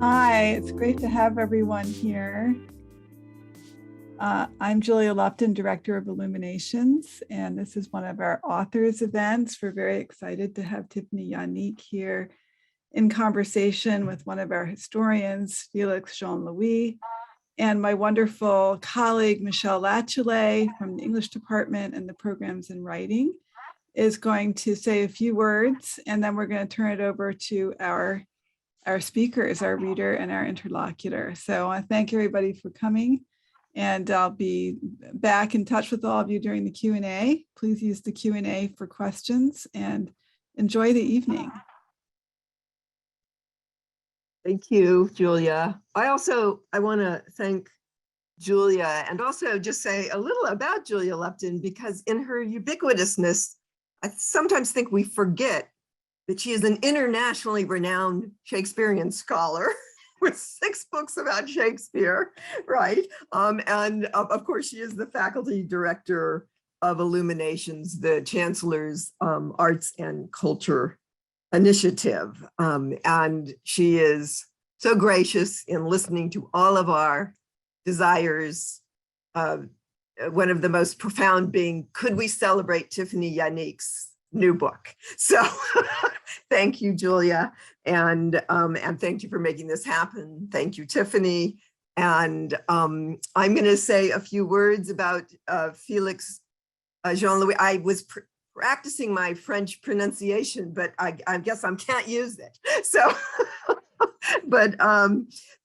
Hi, it's great to have everyone here. I'm Julia Lupton, Director of Illuminations, and this is one of our authors events. We're very excited to have Tiffany Yanique here in conversation with one of our historians, Felix Jean-Louis, and my wonderful colleague, Michelle Latchelet from the English department and the programs in writing is going to say a few words, and then we're going to turn it over to our speakers, our reader and our interlocutor. So I thank everybody for coming, and I'll be back in touch with all of you during the Q&A. Please use the Q&A for questions and enjoy the evening. Thank you, Julia. I want to thank Julia and also just say a little about Julia Lupton, because in her ubiquitousness, I sometimes think we forget that she is an internationally renowned Shakespearean scholar with 6 books about Shakespeare, right? And of course, she is the faculty director of Illuminations, the Chancellor's Arts and Culture Initiative. And she is so gracious in listening to all of our desires. One of the most profound being, could we celebrate Tiffany Yanique's new book? So thank you, Julia, and thank you for making this happen. Thank you, Tiffany. And I'm going to say a few words about Felix Jean-Louis. I was practicing my French pronunciation, but I guess I can't use it. So, but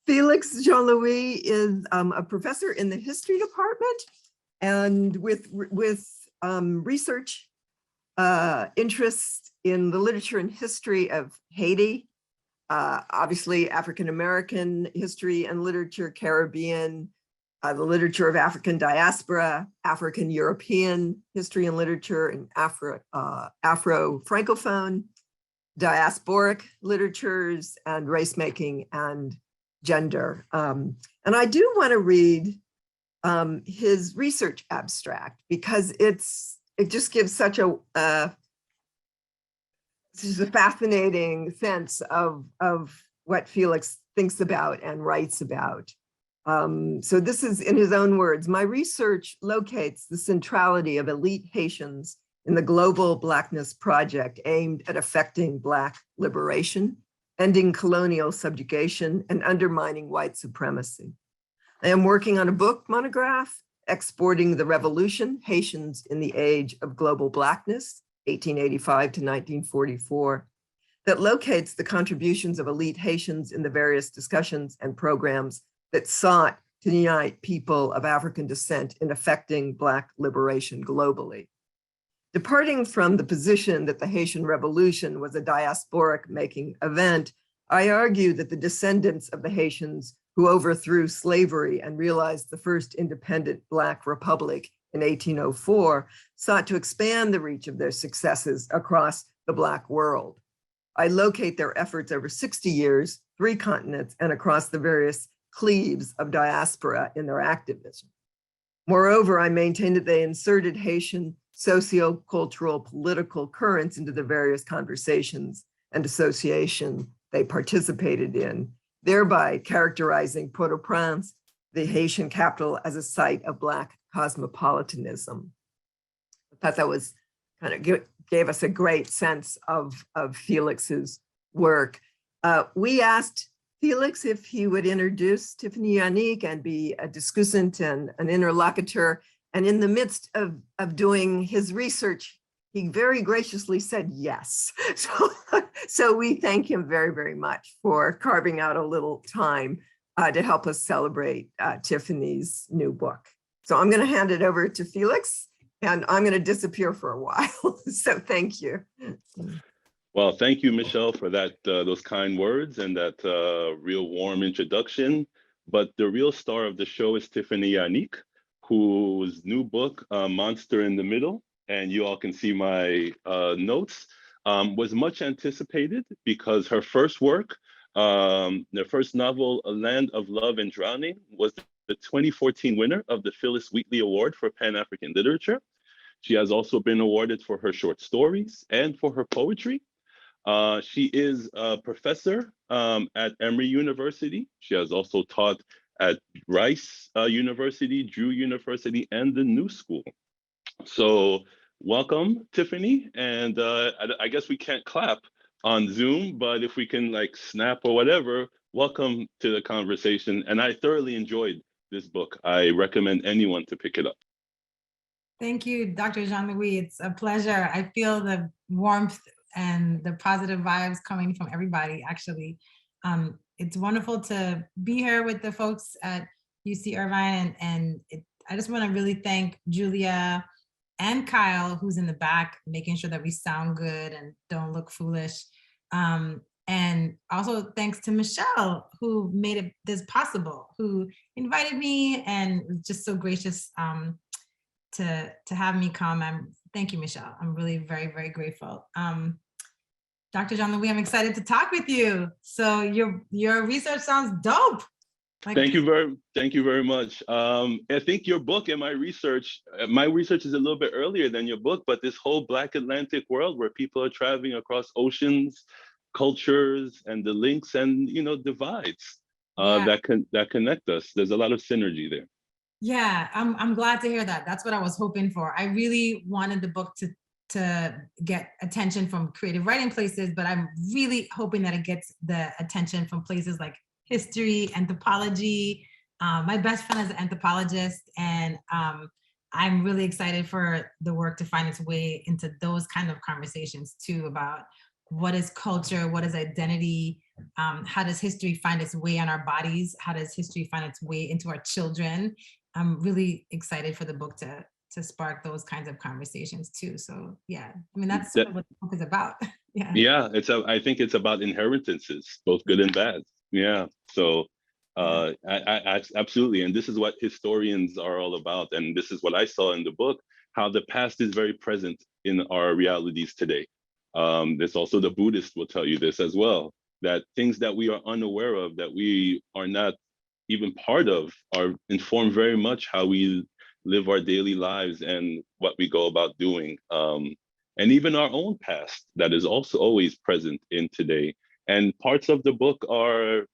Felix Jean-Louis is a professor in the history department, and with research interest in the literature and history of Haiti, obviously African-American history and literature, Caribbean, the literature of African diaspora, African-European history and literature, and Afro-Francophone, diasporic literatures, and race-making and gender. And I do want to read his research abstract, because it just gives such a fascinating sense of what Felix thinks about and writes about. So this is in his own words: my research locates the centrality of elite Haitians in the global Blackness project aimed at effecting Black liberation, ending colonial subjugation, and undermining white supremacy. I am working on a book monograph, Exporting the Revolution, Haitians in the Age of Global Blackness, 1885 to 1944, that locates the contributions of elite Haitians in the various discussions and programs that sought to unite people of African descent in effecting Black liberation globally. Departing from the position that the Haitian Revolution was a diasporic-making event, I argue that the descendants of the Haitians who overthrew slavery and realized the first independent Black republic in 1804, sought to expand the reach of their successes across the Black world. I locate their efforts over 60 years, 3 continents, and across the various cleaves of diaspora in their activism. Moreover, I maintain that they inserted Haitian socio-cultural political currents into the various conversations and association they participated in, thereby characterizing Port-au-Prince, the Haitian capital, as a site of Black cosmopolitanism. I thought that was gave us a great sense of Felix's work. We asked Felix if he would introduce Tiffany Yanique and be a discussant and an interlocutor. And in the midst of doing his research, he very graciously said yes. So we thank him very, very much for carving out a little time to help us celebrate Tiffany's new book. So I'm going to hand it over to Felix, and I'm going to disappear for a while. So thank you. Well, thank you, Michelle, for that those kind words and that real warm introduction. But the real star of the show is Tiffany Yanique, whose new book, Monster in the Middle, and you all can see my notes, was much anticipated because her first work, their first novel, A Land of Love and Drowning, was the 2014 winner of the Phyllis Wheatley Award for Pan-African Literature. She has also been awarded for her short stories and for her poetry. She is a professor at Emory University. She has also taught at Rice University, Drew University, and the New School. So welcome, Tiffany. And I guess we can't clap on Zoom, but if we can like snap or whatever, welcome to the conversation. And I thoroughly enjoyed this book. I recommend anyone to pick it up. Thank you, Dr. Jean-Louis. It's a pleasure. I feel the warmth and the positive vibes coming from everybody, actually. It's wonderful to be here with the folks at UC Irvine. I just want to really thank Julia and Kyle, who's in the back, making sure that we sound good and don't look foolish. And also thanks to Michelle, who made this possible, who invited me and was just so gracious to have me come. Thank you, Michelle. I'm really very, very grateful. Dr. Jean-Louis, I'm excited to talk with you. So your research sounds dope. Thank you very much. I think your book and my research is a little bit earlier than your book, but this whole Black Atlantic world where people are traveling across oceans, cultures, and the links and divides that connect us. There's a lot of synergy there. Yeah, I'm glad to hear that. That's what I was hoping for. I really wanted the book to get attention from creative writing places, but I'm really hoping that it gets the attention from places like history, anthropology. My best friend is an anthropologist, and I'm really excited for the work to find its way into those kind of conversations too, about what is culture, what is identity, how does history find its way on our bodies, how does history find its way into our children. I'm really excited for the book to spark those kinds of conversations too. So yeah, I mean, that's sort of what the book is about. Yeah, I think it's about inheritances, both good and bad. Yeah, so I absolutely. And this is what historians are all about. And this is what I saw in the book, how the past is very present in our realities today. There's also the Buddhist will tell you this as well, that things that we are unaware of, that we are not even part of, are informed very much how we live our daily lives and what we go about doing. And even our own past that is also always present in today. And parts of the book are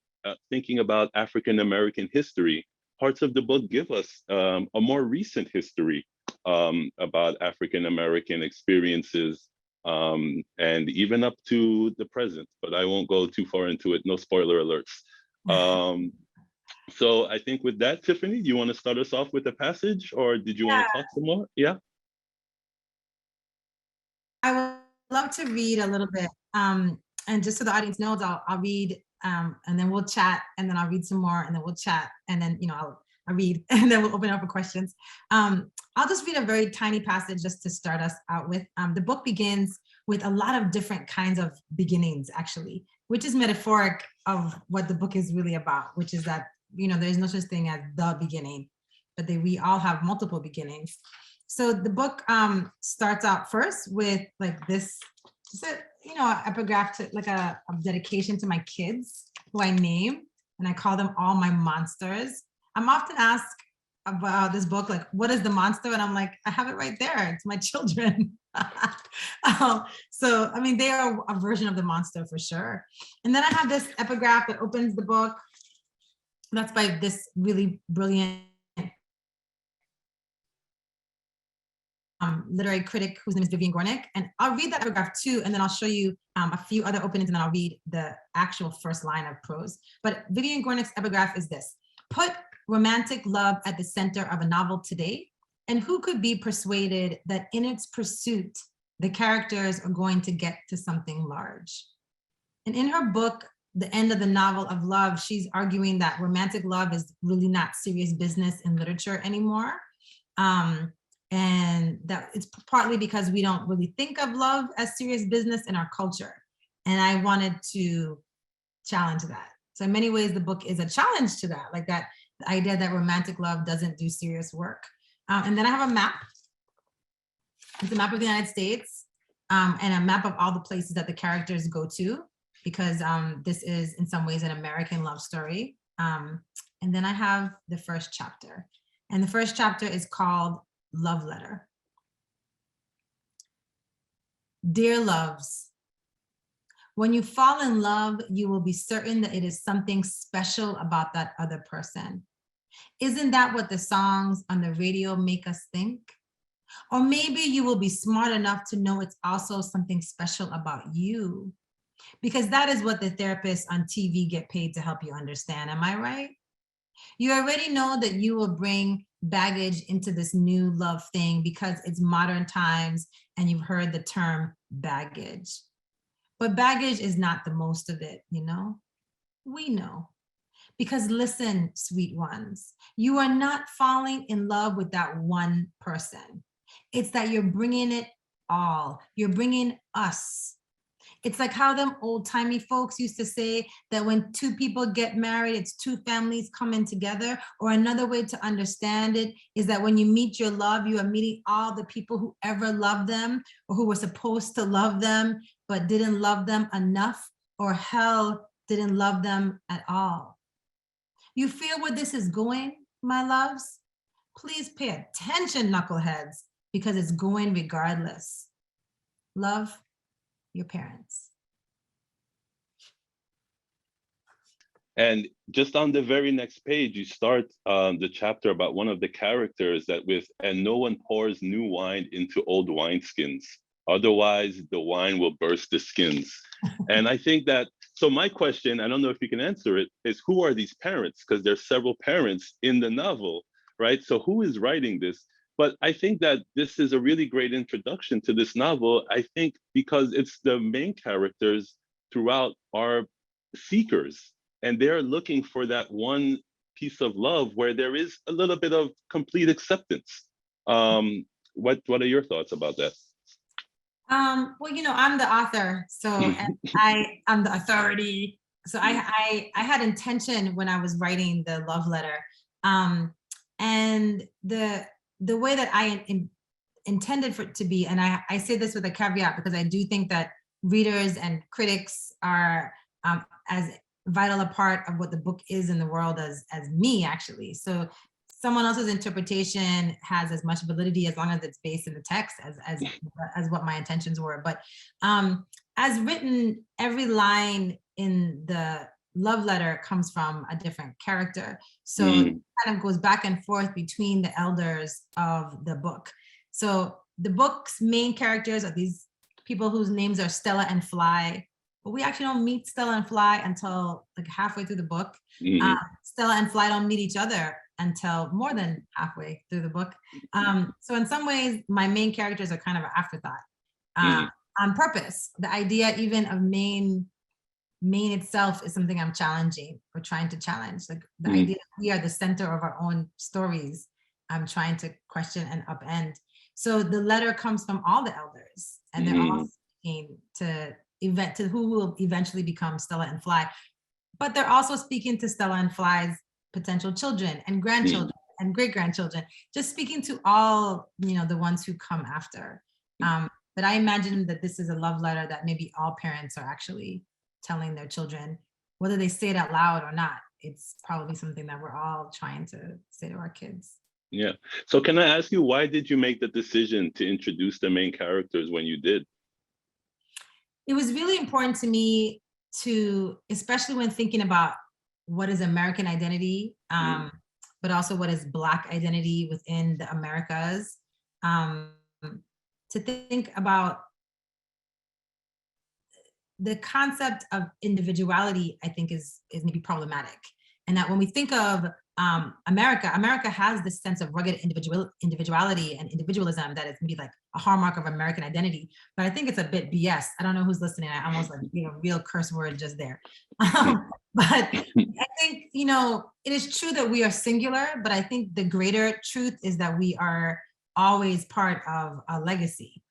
thinking about African-American history. Parts of the book give us a more recent history about African-American experiences, and even up to the present, but I won't go too far into it, no spoiler alerts. So I think with that, Tiffany, do you want to start us off with a passage, or did you want to talk some more? Yeah. I would love to read a little bit. And just so the audience knows, I'll read and then we'll chat, and then I'll read some more, and then we'll chat, and then I'll read, and then we'll open up for questions. I'll just read a very tiny passage just to start us out with. The book begins with a lot of different kinds of beginnings, actually, which is metaphoric of what the book is really about, which is that there's no such thing as the beginning, but we all have multiple beginnings. So the book starts out first with like this, epigraph to like a dedication to my kids, who I name, and I call them all my monsters. I'm often asked about this book, like, what is the monster? And I'm like, I have it right there. It's my children. So, I mean, they are a version of the monster for sure. And then I have this epigraph that opens the book. That's by this really brilliant literary critic whose name is Vivian Gornick. And I'll read that epigraph too, and then I'll show you a few other openings, and then I'll read the actual first line of prose. But Vivian Gornick's epigraph is this: put romantic love at the center of a novel today, and who could be persuaded that in its pursuit, the characters are going to get to something large? And in her book, The End of the Novel of Love, she's arguing that romantic love is really not serious business in literature anymore. And that it's partly because we don't really think of love as serious business in our culture. And I wanted to challenge that. So in many ways, the book is a challenge to that, like that the idea that romantic love doesn't do serious work. And then I have a map. It's a map of the United States, and a map of all the places that the characters go to, because this is in some ways an American love story. And then I have the first chapter. And the first chapter is called Love Letter. Dear loves, When you fall in love, you will be certain that it is something special about that other person. Isn't that what the songs on the radio make us think? Or maybe you will be smart enough to know it's also something special about you, because that is what the therapists on TV get paid to help you understand. Am I right? You already know that you will bring baggage into this new love thing because it's modern times and you've heard the term baggage. But baggage is not the most of it, you know? We know. Because listen, sweet ones, you are not falling in love with that one person. It's that you're bringing it all. You're bringing us. It's like how them old-timey folks used to say that when two people get married, it's two families coming together. Or another way to understand it is that when you meet your love, you are meeting all the people who ever loved them or who were supposed to love them, but didn't love them enough, or hell, didn't love them at all. You feel where this is going, my loves? Please pay attention, knuckleheads, because it's going regardless. Love your parents. And just on the very next page, you start the chapter about one of the characters that with, and no one pours new wine into old wineskins. Otherwise, the wine will burst the skins. And I think that, so my question, I don't know if you can answer it, is who are these parents? Because there's several parents in the novel, right? So who is writing this? But I think that this is a really great introduction to this novel, I think, because it's the main characters throughout are seekers, and they're looking for that one piece of love where there is a little bit of complete acceptance. What are your thoughts about that? Well, you know, I'm the author, so and I'm the authority. So I had intention when I was writing the love letter, and the way that I intended for it to be, and I say this with a caveat because I do think that readers and critics are as vital a part of what the book is in the world as me, actually. So someone else's interpretation has as much validity as long as it's based in the text as what my intentions were. But as written, every line in the love letter comes from a different character. So it kind of goes back and forth between the elders of the book. So the book's main characters are these people whose names are Stella and Fly. But we actually don't meet Stella and Fly until like halfway through the book. Stella and Fly don't meet each other until more than halfway through the book. So in some ways, my main characters are kind of an afterthought on purpose. The idea even of main itself is something I'm challenging or trying to challenge. Like the idea that we are the center of our own stories, I'm trying to question and upend. So the letter comes from all the elders, and they're all speaking to who will eventually become Stella and Fly. But they're also speaking to Stella and Fly's potential children and grandchildren and great-grandchildren, just speaking to all, you know, the ones who come after. But I imagine that this is a love letter that maybe all parents are actually telling their children, whether they say it out loud or not. It's probably something that we're all trying to say to our kids. Yeah. So can I ask you, why did you make the decision to introduce the main characters when you did? It was really important to me to, especially when thinking about what is American identity, but also what is Black identity within the Americas, to think about the concept of individuality, I think is maybe problematic. And that when we think of America has this sense of rugged individuality and individualism that is maybe like a hallmark of American identity, but I think it's a bit BS. I don't know who's listening. I almost like, you know, real curse word just there. But I think, you know, it is true that we are singular, but I think the greater truth is that we are always part of a legacy,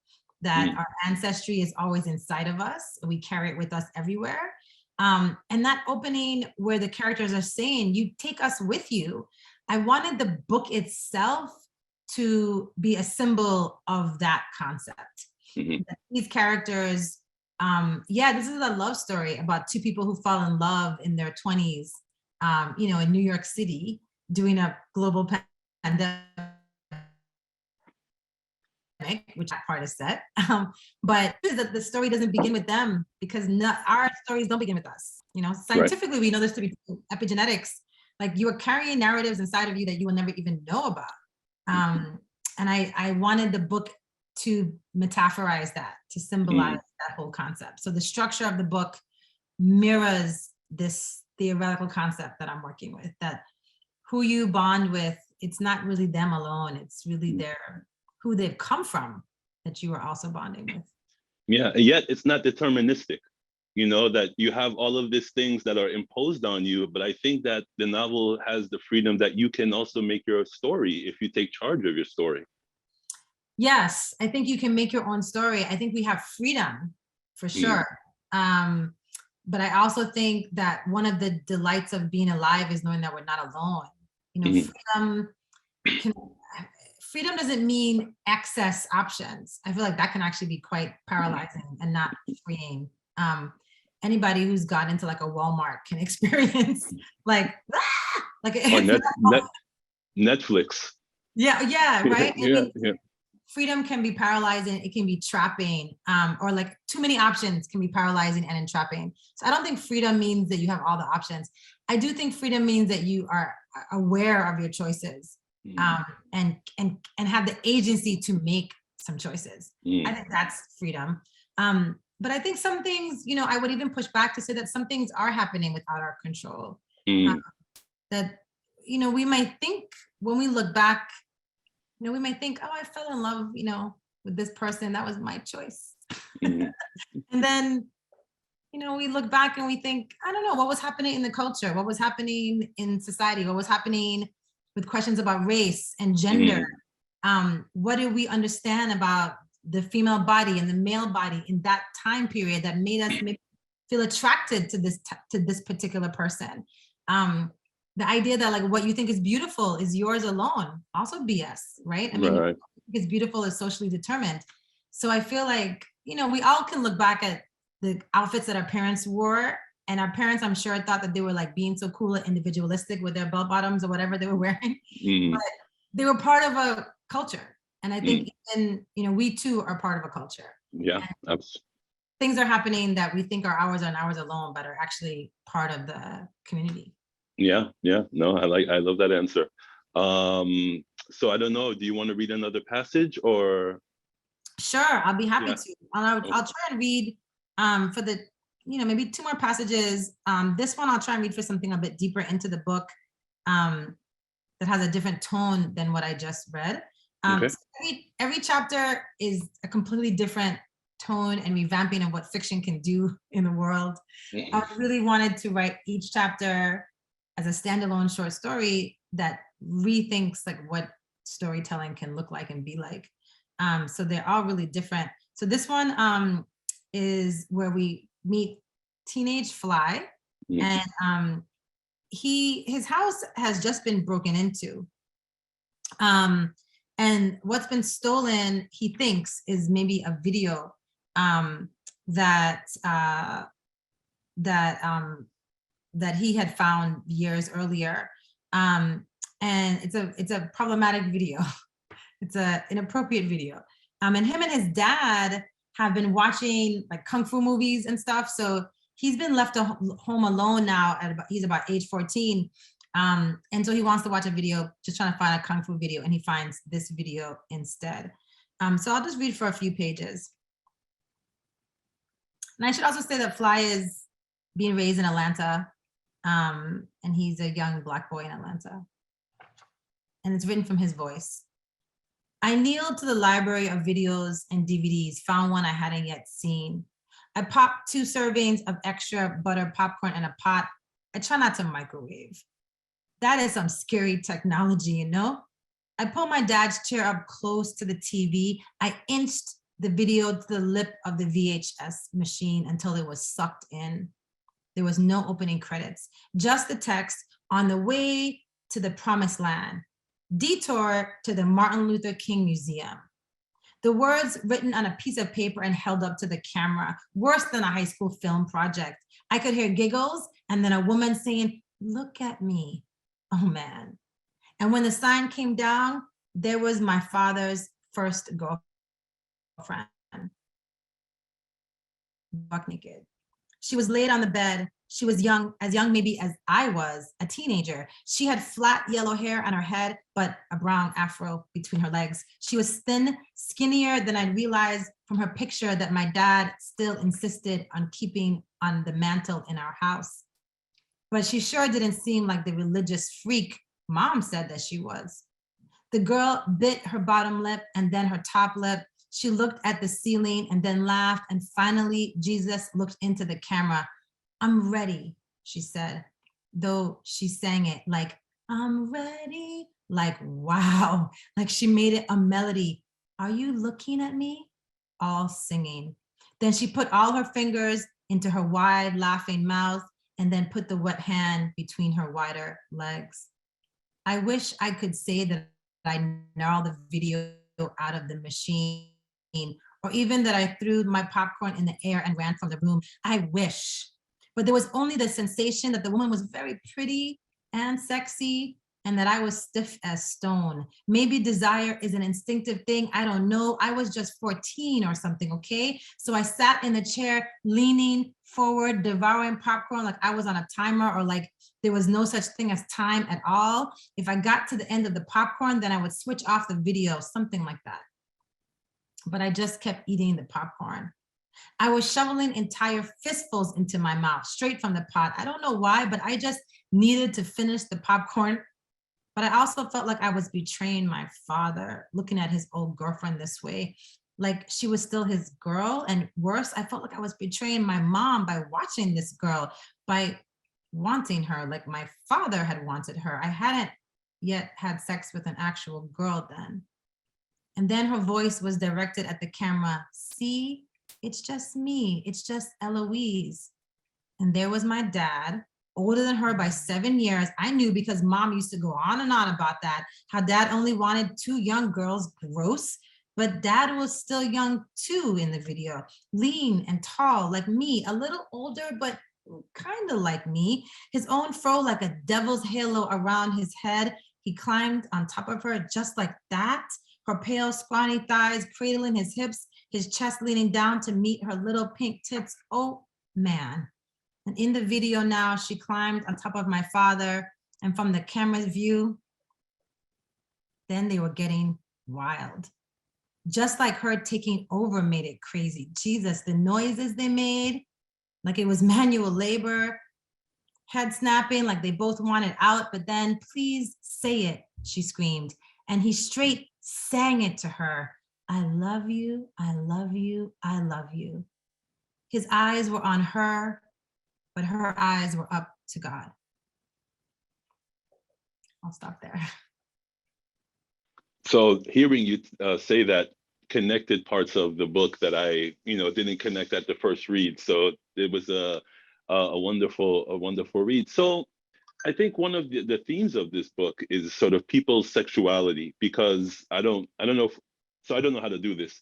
that our ancestry is always inside of us. We carry it with us everywhere. And that opening where the characters are saying, you take us with you. I wanted the book itself to be a symbol of that concept. That these characters, this is a love story about two people who fall in love in their 20s, you know, in New York City, doing a global pandemic. which that part is set. But the story doesn't begin with them because our stories don't begin with us. You know, scientifically, we know this to be epigenetics. Like you are carrying narratives inside of you that you will never even know about. And I wanted the book to metaphorize that, to symbolize that whole concept. So the structure of the book mirrors this theoretical concept that I'm working with, that who you bond with, it's not really them alone. It's really who they've come from that you are also bonding with. Yeah, and yet it's not deterministic, you know, that you have all of these things that are imposed on you, but I think that the novel has the freedom that you can also make your story if you take charge of your story. Yes, I think you can make your own story. I think we have freedom for sure. But I also think that one of the delights of being alive is knowing that we're not alone. You know, freedom doesn't mean excess options. I feel like that can actually be quite paralyzing and not freeing. Anybody who's got into like a Walmart can experience like Netflix. Yeah, right. Yeah. Freedom can be paralyzing, it can be trapping, or like too many options can be paralyzing and entrapping. So I don't think freedom means that you have all the options. I do think freedom means that you are aware of your choices, and have the agency to make some choices. I think that's freedom. But I think some things, you know, I would even push back to say that some things are happening without our control. That, you know, we might think when we look back, you know, we might think, oh, I fell in love, you know, with this person. That was my choice. And then, you know, we look back and we think, I don't know, what was happening in the culture? What was happening in society? What was happening with questions about race and gender? What did we understand about the female body and the male body in that time period that made us feel attracted to this particular person? The idea that like what you think is beautiful is yours alone, also BS, right? I mean, what you think is beautiful is socially determined. So I feel like, you know, we all can look back at the outfits that our parents wore, and our parents, I'm sure, thought that they were like being so cool and individualistic with their bell bottoms or whatever they were wearing, but they were part of a culture. And I think even, you know, we too are part of a culture. Yeah, absolutely. Things are happening that we think are ours and ours alone, but are actually part of the community. Yeah, no, I love that answer. So I don't know, do you want to read another passage or? Sure, I'll be happy to. I'll try and read for the, you know, maybe 2 more passages. This one I'll try and read for something a bit deeper into the book that has a different tone than what I just read. So every chapter is a completely different tone and revamping of what fiction can do in the world. I really wanted to write each chapter as a standalone short story that rethinks like what storytelling can look like and be like. So they're all really different. So this one is where we meet teenage Fly, and his house has just been broken into. And what's been stolen, he thinks, is maybe a video that he had found years earlier, and it's a problematic video. It's an inappropriate video. And him and his dad have been watching like kung fu movies and stuff. So he's been left home alone now he's about age 14. And so he wants to watch a video, just trying to find a kung fu video, and he finds this video instead. So I'll just read for a few pages. And I should also say that Fly is being raised in Atlanta, and he's a young Black boy in Atlanta. And it's written from his voice. I kneeled to the library of videos and DVDs, found one I hadn't yet seen. I popped 2 servings of extra butter popcorn in a pot. I try not to microwave. That is some scary technology, you know? I pulled my dad's chair up close to the TV. I inched the video to the lip of the VHS machine until it was sucked in. There was no opening credits, just the text, on the way to the promised land. Detour to the Martin Luther King Museum. The words written on a piece of paper and held up to the camera, worse than a high school film project. I could hear giggles and then a woman saying, "Look at me, oh man." And when the sign came down, there was my father's first girlfriend. girlfriend, buck naked. She was laid on the bed. She was young maybe as I was, a teenager. She had flat yellow hair on her head, but a brown afro between her legs. She was thin, skinnier than I realized from her picture that my dad still insisted on keeping on the mantle in our house. But she sure didn't seem like the religious freak Mom said that she was. The girl bit her bottom lip and then her top lip. She looked at the ceiling and then laughed. And finally, Jesus looked into the camera. "I'm ready," she said, though she sang it like, "I'm ready." Like, wow, like she made it a melody. "Are you looking at me?" All singing. Then she put all her fingers into her wide, laughing mouth and then put the wet hand between her wider legs. I wish I could say that I gnarled the video out of the machine, or even that I threw my popcorn in the air and ran from the room. I wish. But there was only the sensation that the woman was very pretty and sexy, and that I was stiff as stone. Maybe desire is an instinctive thing. I don't know. I was just 14 or something, okay? So I sat in the chair, leaning forward, devouring popcorn like I was on a timer, or like there was no such thing as time at all. If I got to the end of the popcorn, then I would switch off the video, something like that. But I just kept eating the popcorn. I was shoveling entire fistfuls into my mouth, straight from the pot. I don't know why, but I just needed to finish the popcorn. But I also felt like I was betraying my father, looking at his old girlfriend this way, like she was still his girl. And worse, I felt like I was betraying my mom by watching this girl, by wanting her like my father had wanted her. I hadn't yet had sex with an actual girl then. And then her voice was directed at the camera. "See, it's just me. It's just Eloise." And there was my dad, older than her by 7 years. I knew because Mom used to go on and on about that, how Dad only wanted 2 young girls, gross. But Dad was still young too in the video, lean and tall like me, a little older, but kind of like me. His own fro like a devil's halo around his head. He climbed on top of her just like that, her pale, scrawny thighs cradling his hips, his chest leaning down to meet her little pink tits. Oh, man. And in the video now, she climbed on top of my father, and from the camera's view, then they were getting wild. Just like her taking over made it crazy. Jesus, the noises they made, like it was manual labor, head snapping, like they both wanted out, but then, "Please say it," she screamed. And he straight sang it to her. "I love you, I love you, I love you." His eyes were on her, but her eyes were up to God. I'll stop there. So hearing you say that connected parts of the book that I, didn't connect at the first read. So it was a wonderful read. So I think one of the themes of this book is sort of people's sexuality, because I don't know how to do this.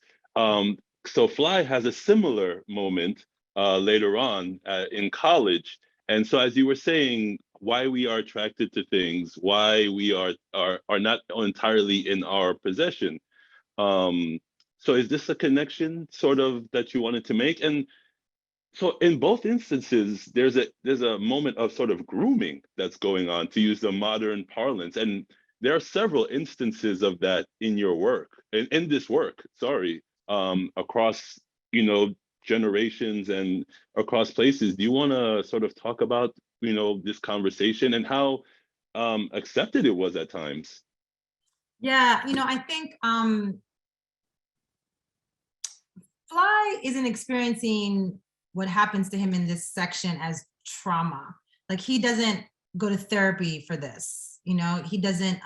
So Fly has a similar moment later on in college. And so as you were saying, why we are attracted to things, why we are not entirely in our possession. So is this a connection sort of that you wanted to make? And so in both instances, there's a moment of sort of grooming that's going on, to use the modern parlance. And there are several instances of that in your work, in this work, across, generations and across places. Do you want to sort of talk about, this conversation and how accepted it was at times? Yeah, I think Fly isn't experiencing what happens to him in this section as trauma. Like, he doesn't go to therapy for this, he doesn't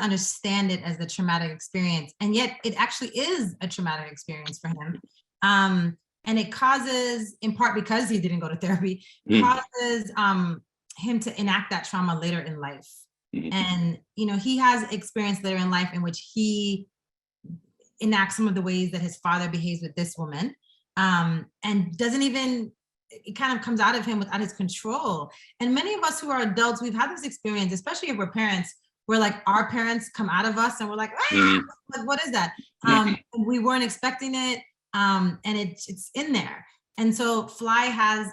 understand it as the traumatic experience. And yet it actually is a traumatic experience for him. And it causes, in part because he didn't go to therapy, causes him to enact that trauma later in life. And, he has experience later in life in which he enacts some of the ways that his father behaves with this woman, and doesn't even, it kind of comes out of him without his control. And many of us who are adults, we've had this experience, especially if we're parents, where like our parents come out of us and we're like, like, what is that? We weren't expecting it. And it's in there. And so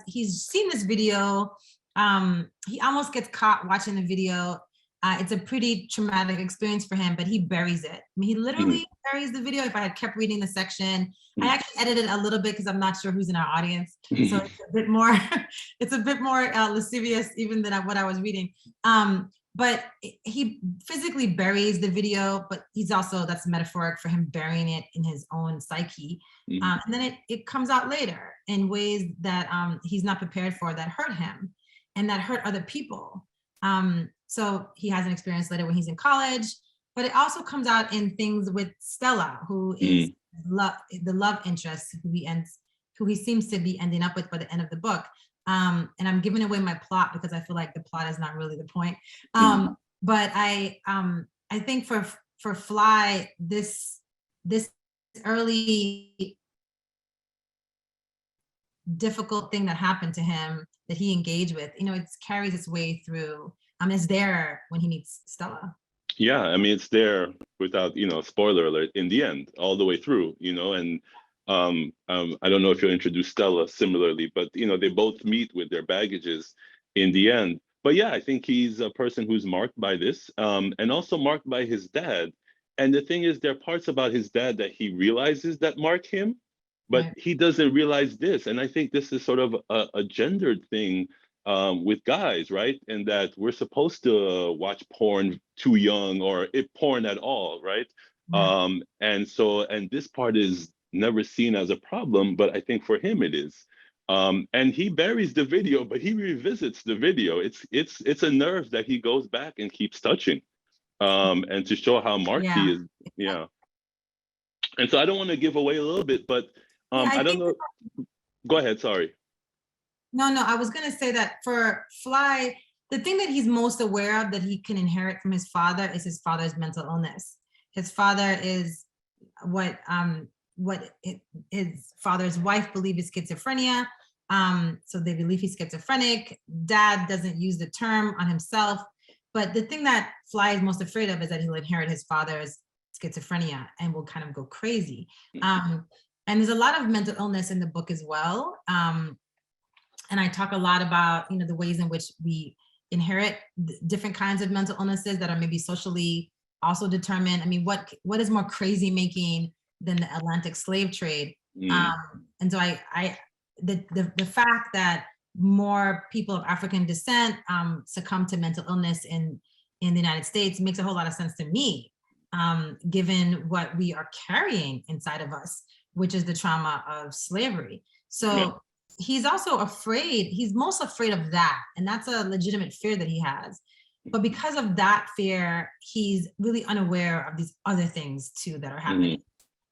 he's seen this video. He almost gets caught watching the video. It's a pretty traumatic experience for him, but he buries it. I mean, he literally buries the video. If I had kept reading the section, I actually edited a little bit because I'm not sure who's in our audience. So it's a bit more, lascivious even than what I was reading. But he physically buries the video, but that's metaphoric for him burying it in his own psyche. And then it comes out later in ways that he's not prepared for, that hurt him and that hurt other people. So he has an experience later when he's in college, but it also comes out in things with Stella, who is the love interest, who he seems to be ending up with by the end of the book. And I'm giving away my plot because I feel like the plot is not really the point. But I think for Fly, this early difficult thing that happened to him that he engaged with, it carries its way through. It's there when he meets Stella. Yeah, I mean, it's there without, spoiler alert, in the end, all the way through, and I don't know if you'll introduce Stella similarly, but, they both meet with their baggages in the end. But yeah, I think he's a person who's marked by this, and also marked by his dad. And the thing is, there are parts about his dad that he realizes that mark him, but he doesn't realize this. And I think this is sort of a gendered thing with guys, right? And that we're supposed to watch porn too young or porn at all, right? And this part is never seen as a problem, but I think for him it is. And he buries the video, but he revisits the video. It's a nerve that he goes back and keeps touching, and to show how marked he is. Yeah. And so I don't want to give away a little bit, but I don't know. Go ahead. Sorry. No, I was going to say that for Fly, the thing that he's most aware of that he can inherit from his father is his father's mental illness. His father is what his father's wife believed is schizophrenia. So they believe he's schizophrenic. Dad doesn't use the term on himself. But the thing that Fly is most afraid of is that he'll inherit his father's schizophrenia and will kind of go crazy. And there's a lot of mental illness in the book as well. And I talk a lot about, the ways in which we inherit different kinds of mental illnesses that are maybe socially also determined. I mean, what is more crazy making than the Atlantic slave trade? And so the fact that more people of African descent succumb to mental illness in the United States makes a whole lot of sense to me, given what we are carrying inside of us, which is the trauma of slavery. So he's also he's most afraid of that. And that's a legitimate fear that he has. But because of that fear, he's really unaware of these other things too that are happening,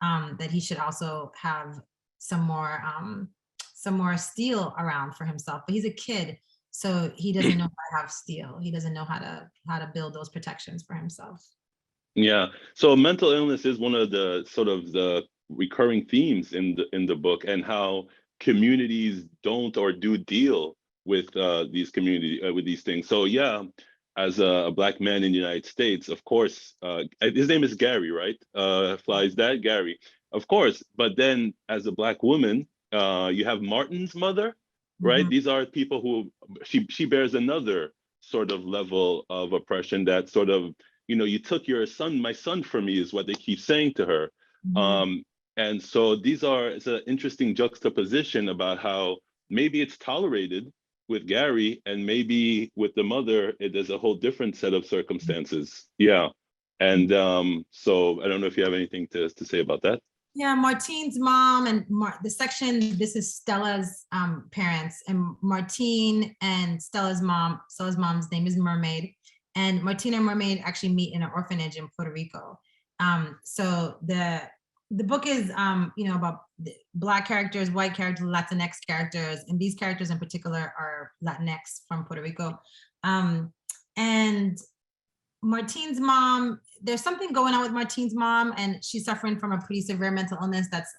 that he should also have some more steel around for himself. But he's a kid, so he doesn't know how to have steel. He doesn't know how to build those protections for himself. Yeah. So mental illness is one of the sort of the recurring themes in the book, and how communities don't or do deal with with these things. So yeah, as a Black man in the United States, of course, his name is Gary, right? Fly's dad, Gary, of course. But then as a Black woman, you have Martin's mother, right? These are people who she bears another sort of level of oppression that sort of, you took my son from me, is what they keep saying to her. And so it's an interesting juxtaposition about how maybe it's tolerated with Gary, and maybe with the mother, there's a whole different set of circumstances. Yeah. And so I don't know if you have anything to say about that. Yeah, Martine's mom and this is Stella's parents, and Martine and Stella's mom's name is Mermaid, and Martine and Mermaid actually meet in an orphanage in Puerto Rico. So the book is, about Black characters, white characters, Latinx characters, and these characters in particular are Latinx from Puerto Rico. And Martine's mom, there's something going on with Martine's mom, and she's suffering from a pretty severe mental illness that's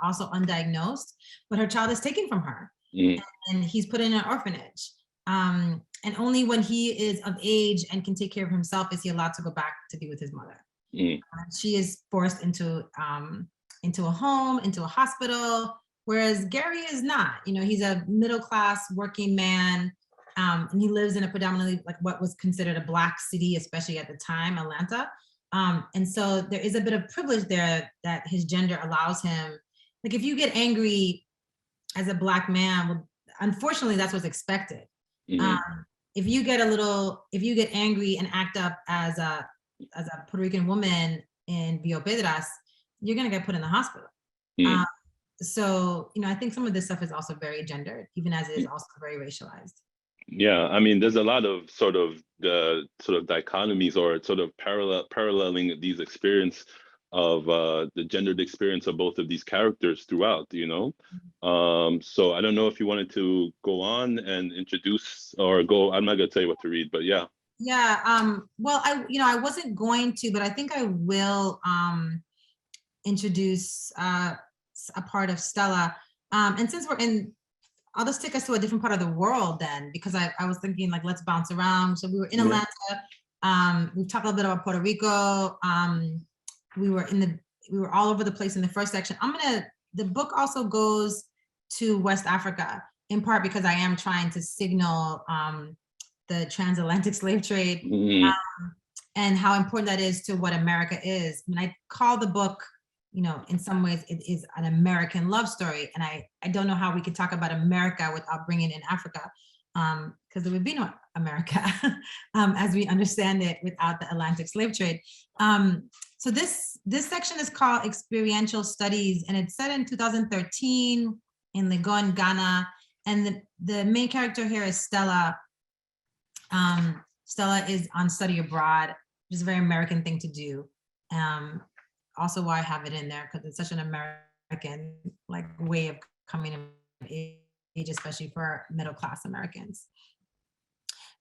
also undiagnosed, but her child is taken from her, and he's put in an orphanage. And only when he is of age and can take care of himself is he allowed to go back to be with his mother. She is forced into a home, into a hospital, whereas Gary is not. You know, he's a middle-class working man, and he lives in a predominantly like what was considered a Black city, especially at the time, Atlanta. And so there is a bit of privilege there that his gender allows him. Like if you get angry as a Black man, well, unfortunately, that's what's expected. If you get angry and act up as a Puerto Rican woman in Rio Piedras, you're gonna get put in the hospital. So, you know, I think some of this stuff is also very gendered, even as it is also very racialized. Yeah, I mean, there's a lot of sort of dichotomies or sort of paralleling these experience of the gendered experience of both of these characters throughout, you know? So I don't know if you wanted to go on and introduce or go, I'm not gonna tell you what to read, but yeah. Yeah, well, I wasn't going to, but I think I will introduce a part of Stella. And since we're in, I'll just take us to a different part of the world then, because I was thinking like, let's bounce around. So we were in Atlanta. We've talked a little bit about Puerto Rico. We were all over the place in the first section. The book also goes to West Africa, in part because I am trying to signal the transatlantic slave trade and how important that is to what America is. I mean, I call the book, you know, in some ways it is an American love story. And I don't know how we could talk about America without bringing in Africa, because there would be no America as we understand it without the Atlantic slave trade. So this section is called Experiential Studies, and it's set in 2013 in Legon, Ghana. And the main character here is Stella. Stella is on study abroad, which is a very American thing to do. Also why I have it in there, because it's such an American like way of coming of age, especially for middle-class Americans.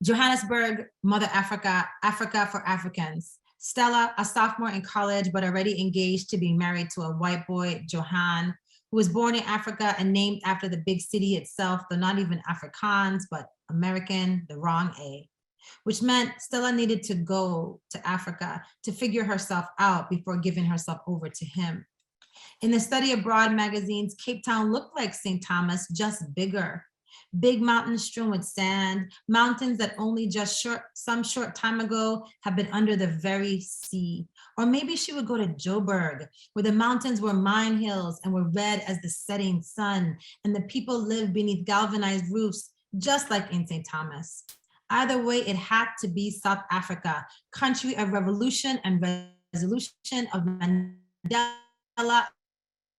Johannesburg, Mother Africa, Africa for Africans. Stella, a sophomore in college, but already engaged to be married to a white boy, Johan, who was born in Africa and named after the big city itself, though not even Afrikaans, but American, the wrong A, which meant Stella needed to go to Africa to figure herself out before giving herself over to him. In the study abroad magazines, Cape Town looked like St. Thomas, just bigger. Big mountains strewn with sand, mountains that only just some short time ago have been under the very sea. Or maybe she would go to Joburg, where the mountains were mine hills and were red as the setting sun, and the people lived beneath galvanized roofs, just like in St. Thomas. Either way, it had to be South Africa, country of revolution and resolution of Mandela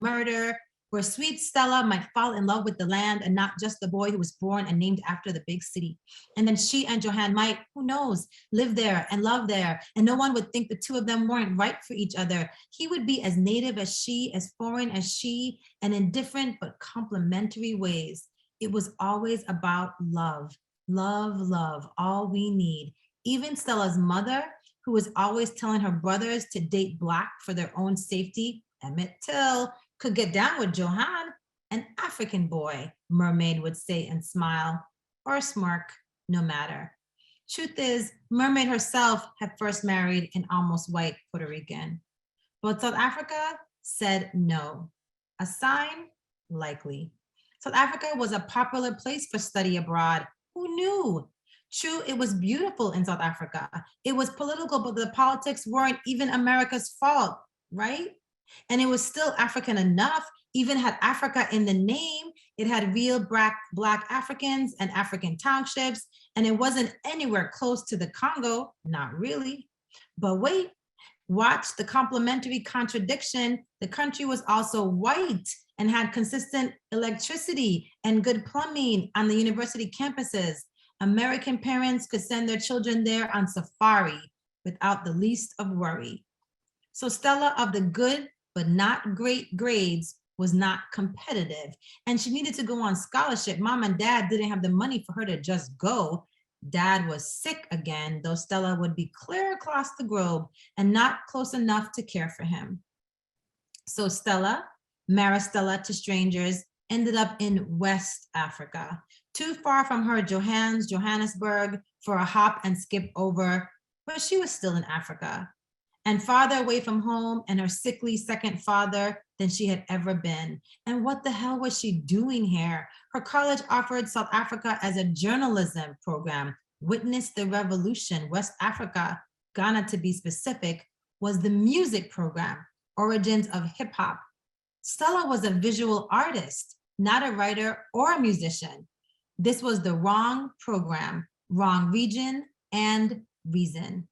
murder, where sweet Stella might fall in love with the land and not just the boy who was born and named after the big city. And then she and Johan might, who knows, live there and love there, and no one would think the two of them weren't right for each other. He would be as native as she, as foreign as she, and in different but complementary ways. It was always about love. Love, love, all we need. Even Stella's mother, who was always telling her brothers to date Black for their own safety, Emmett Till, could get down with Johan, an African boy, Mermaid would say and smile, or smirk, no matter. Truth is, Mermaid herself had first married an almost white Puerto Rican. But South Africa said no. A sign? Likely. South Africa was a popular place for study abroad. Who knew? True, it was beautiful in South Africa. It was political, but the politics weren't even America's fault, right? And it was still African enough, even had Africa in the name. It had real Black Africans and African townships, and it wasn't anywhere close to the Congo, not really. But wait, watch the complementary contradiction. The country was also white and had consistent electricity and good plumbing on the university campuses. American parents could send their children there on safari without the least of worry. So Stella, of the good but not great grades, was not competitive, and she needed to go on scholarship. Mom and Dad didn't have the money for her to just go. Dad was sick again, though Stella would be clear across the globe and not close enough to care for him. So Stella, Maristella to strangers, ended up in West Africa, Too far from her Johannesburg for a hop and skip over, but she was still in Africa, and farther away from home and her sickly second father than she had ever been. And what the hell was she doing here? Her college offered South Africa as a journalism program. Witness the Revolution, West Africa, Ghana to be specific, was the music program, origins of hip hop. Stella was a visual artist, not a writer or a musician. This was the wrong program, wrong region and reason.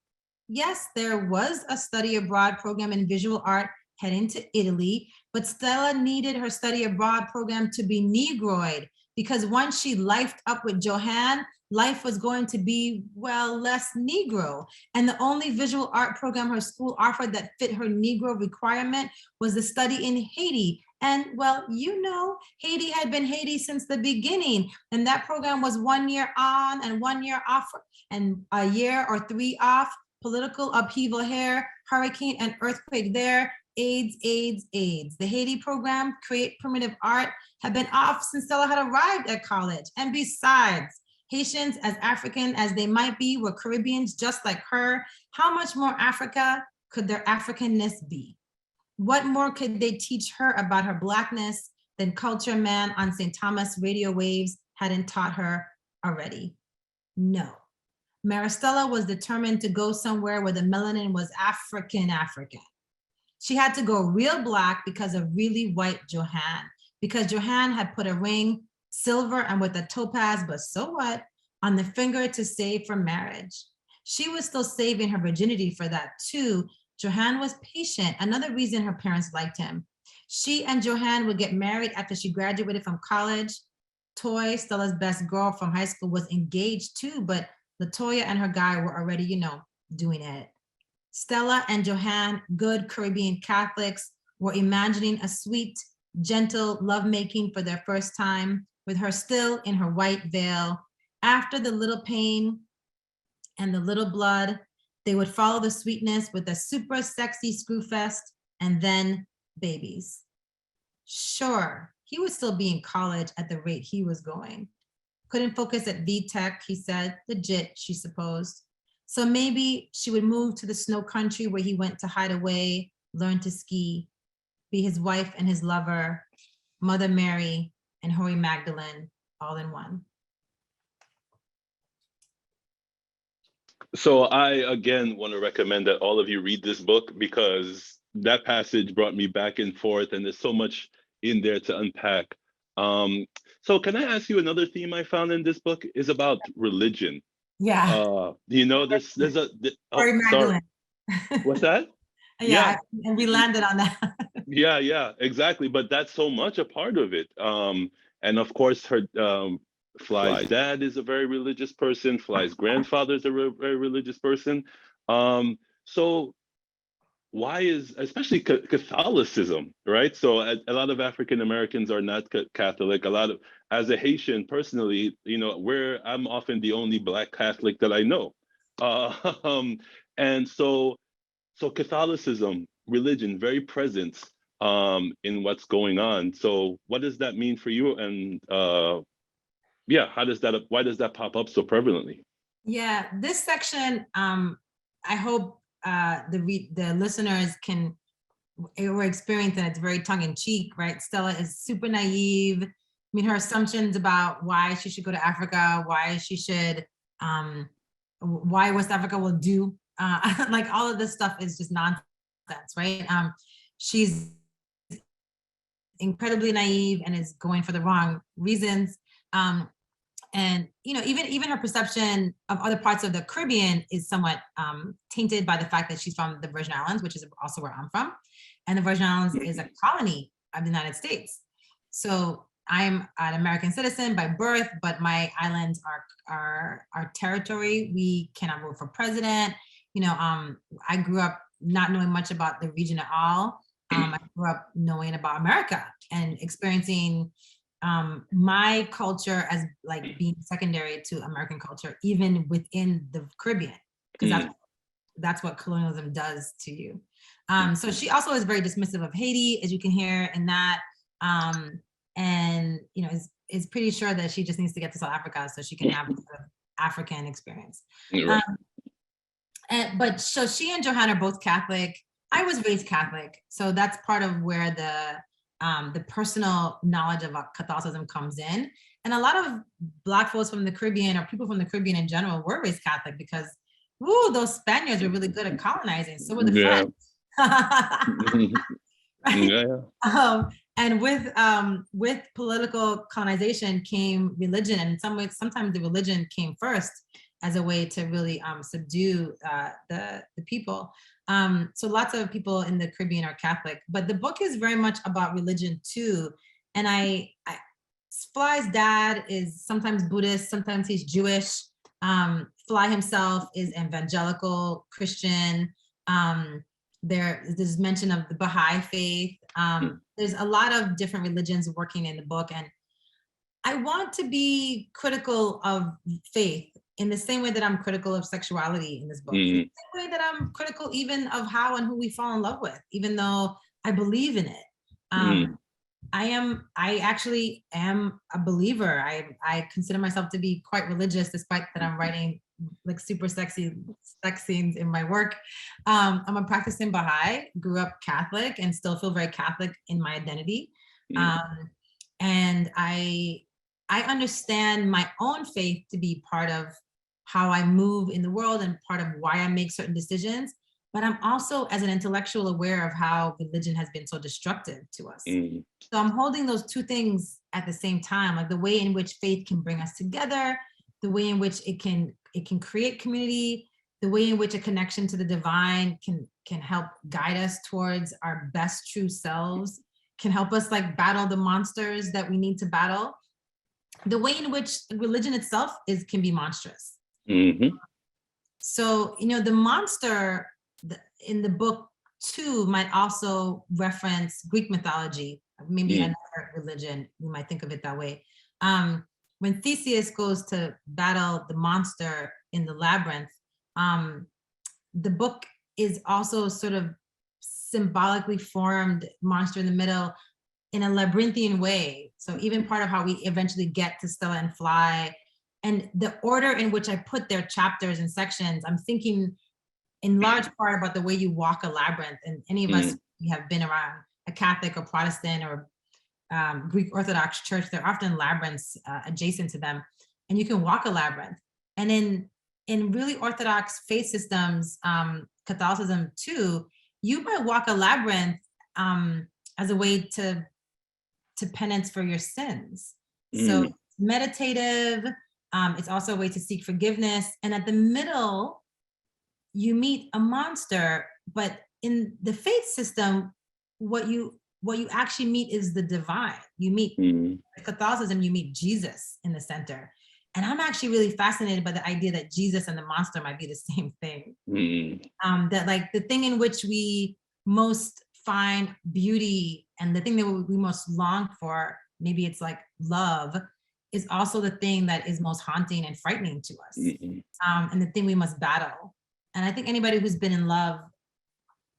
Yes, there was a study abroad program in visual art heading to Italy, but Stella needed her study abroad program to be Negroid, because once she lifed up with Johan, life was going to be, well, less Negro. And the only visual art program her school offered that fit her Negro requirement was the study in Haiti. And well, you know, Haiti had been Haiti since the beginning. And that program was 1 year on and 1 year off, and a year or 3 off. Political upheaval here, hurricane and earthquake there, AIDS, AIDS, AIDS. The Haiti program, Create Primitive Art, had been off since Stella had arrived at college. And besides, Haitians, as African as they might be, were Caribbeans just like her. How much more Africa could their Africanness be? What more could they teach her about her Blackness than Culture Man on St. Thomas radio waves hadn't taught her already? No. Maristella was determined to go somewhere where the melanin was African. She had to go real Black because of really white Johan, because Johan had put a ring, silver and with a topaz, but so what, on the finger to save for marriage. She was still saving her virginity for that too. Johan was patient, another reason her parents liked him. She and Johan would get married after she graduated from college. Toy, Stella's best girl from high school, was engaged too, but Latoya and her guy were already, you know, doing it. Stella and Johan, good Caribbean Catholics, were imagining a sweet, gentle lovemaking for their first time, with her still in her white veil. After the little pain and the little blood, they would follow the sweetness with a super sexy screw fest and then babies. Sure, he would still be in college at the rate he was going. Couldn't focus at VTech, he said, legit, she supposed. So maybe she would move to the snow country where he went to hide away, learn to ski, be his wife and his lover, Mother Mary and Holy Magdalene, all in one. So I, again, want to recommend that all of you read this book, because that passage brought me back and forth, and there's so much in there to unpack. So can I ask you, another theme I found in this book is about religion. Yeah. You know, there's a, Holy Magdalene. What's that? Yeah, and we landed on that. Yeah, exactly. But that's so much a part of it. And of course, her Fly's dad is a very religious person. Fly's grandfather is a very religious person. So why is, especially Catholicism, right? So a lot of African Americans are not Catholic. As a Haitian personally, you know, I'm often the only Black Catholic that I know. And so Catholicism, religion, very present in what's going on. So what does that mean for you? And why does that pop up so prevalently? Yeah, this section, I hope the listeners were experiencing, it's very tongue-in-cheek, right? Stella is super naive. I mean, her assumptions about why she should go to Africa, why she should, why West Africa will do, like all of this stuff is just nonsense, right? She's incredibly naive and is going for the wrong reasons. And you know, even her perception of other parts of the Caribbean is somewhat tainted by the fact that she's from the Virgin Islands, which is also where I'm from. And the Virgin Islands is a colony of the United States. So I'm an American citizen by birth, but my islands are our territory. We cannot vote for president. You know, I grew up not knowing much about the region at all. I grew up knowing about America and experiencing my culture as like being secondary to American culture, even within the Caribbean, because that's what colonialism does to you. So she also is very dismissive of Haiti, as you can hear in that, and you know, is pretty sure that she just needs to get to South Africa so she can have the sort of African experience. Right. But so she and Johanna are both Catholic. I was raised Catholic, so that's part of where the personal knowledge of Catholicism comes in. And a lot of Black folks from the Caribbean, or people from the Caribbean in general, were raised Catholic because, woo, those Spaniards were really good at colonizing. So were the French. Right? Yeah. And with political colonization came religion, and in some ways, sometimes the religion came first as a way to really subdue the people. So lots of people in the Caribbean are Catholic, but the book is very much about religion too. And Fly's dad is sometimes Buddhist, sometimes he's Jewish. Fly himself is evangelical Christian. There's mention of the Baha'i faith. There's a lot of different religions working in the book. And I want to be critical of faith in the same way that I'm critical of sexuality in this book. In the same way that I'm critical even of how and who we fall in love with, even though I believe in it. I actually am a believer. I consider myself to be quite religious, despite that I'm writing like super sexy sex scenes in my work. I'm a practicing Baha'i, grew up Catholic, and still feel very Catholic in my identity. And I understand my own faith to be part of how I move in the world and part of why I make certain decisions. But I'm also, as an intellectual, aware of how religion has been so destructive to us. So I'm holding those two things at the same time, like the way in which faith can bring us together, the way in which it can create community, the way in which a connection to the divine can help guide us towards our best true selves, can help us like battle the monsters that we need to battle. The way in which religion itself can be monstrous. So, the monster in the book too might also reference Greek mythology, maybe another religion, we might think of it that way. When Theseus goes to battle the monster in the labyrinth, the book is also sort of symbolically formed monster in the middle in a labyrinthian way. So even part of how we eventually get to Stella and Fly, and the order in which I put their chapters and sections, I'm thinking in large part about the way you walk a labyrinth. And any of us, we have been around a Catholic or Protestant or Greek Orthodox church, there are often labyrinths adjacent to them, and you can walk a labyrinth. And in really Orthodox faith systems, Catholicism too, you might walk a labyrinth as a way to penance for your sins. So it's meditative, it's also a way to seek forgiveness. And at the middle, you meet a monster, but in the faith system, what you actually meet is the divine. You meet Catholicism, you meet Jesus in the center. And I'm actually really fascinated by the idea that Jesus and the monster might be the same thing. That like the thing in which we most find beauty and the thing that we most long for, maybe it's like love, is also the thing that is most haunting and frightening to us. And the thing we must battle. And I think anybody who's been in love